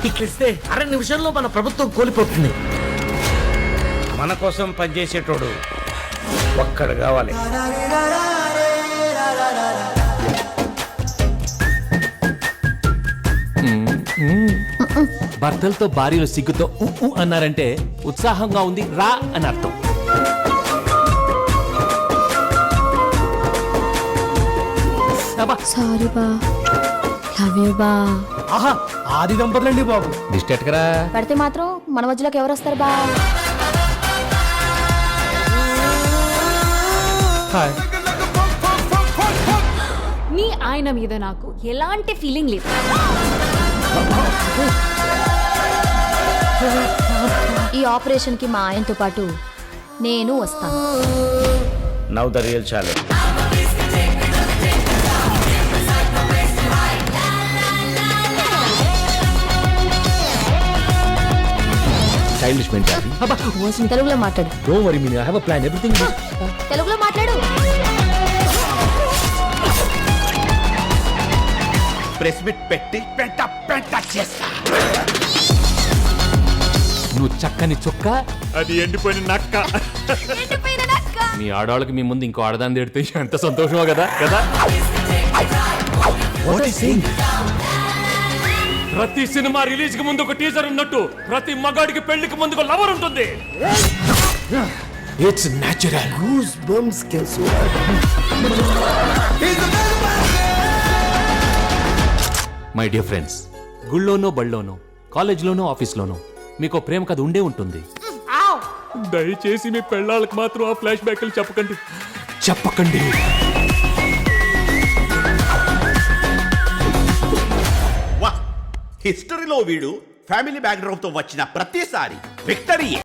ఇట్లిస్తే అర నిమిషంలో మన ప్రభుత్వం కోల్పోతుంది. మన కోసం పనిచేసేటోడు ఒక్కడు కావాలి. భర్తలతో భార్యలు సిగ్గుతో అన్నారంటే ఉత్సాహంగా ఉంది రా అని అర్థం. సారీ బా, లవ్ యూ బా. ఆహా ఆది దంపతులండి బాబు. దిష్టి ఎట్టకరా. పడితే మాత్రం మన మధ్యలోకి ఎవరు వస్తారు బా? హాయ్. నీ ఆయన మీద నాకు ఎలాంటి ఫీలింగ్ లేదు. ఈ ఆపరేషన్ కి మా ఆయనతో పాటు నేను వస్తాను. Now the real challenge. Childish mentality. తెలుగులో మాట్లాడు. Don't worry Meena, I have a plan. Everything తెలుగులో మాట్లాడు. ప్రెస్ మీట్ పెట్టి పెంట చేస్తా. నువ్వు చక్కని చొక్క, అది ఎండిపోయిన నక్క. మీ ఆడవాళ్ళకి మీ ముందు ఇంకో ఆడదాన్ని తిడితే ఎంత సంతోషమో కదా కదా. ప్రతి సినిమా రిలీజ్ కి ముందు ఒక టీజర్ ఉన్నట్టు ప్రతి మగాడికి పెళ్లికి ముందు ఒక లవర్ ఉంటుంది. It's natural. Goose bumps my dear friends, గుళ్ళోనో బళ్ళోనో కాలేజ్లోనో ఆఫీస్లోనో మీకు ప్రేమ కథ ఉండే ఉంటుంది. దయచేసి మీ పెళ్ళాళ్ళకి మాత్రం ఆ ఫ్లాష్ బ్యాక్లు చెప్పకండి. హిస్టరీలో వీడు ఫ్యామిలీ బ్యాక్గ్రౌండ్ తో వచ్చిన ప్రతిసారి విక్టరీ.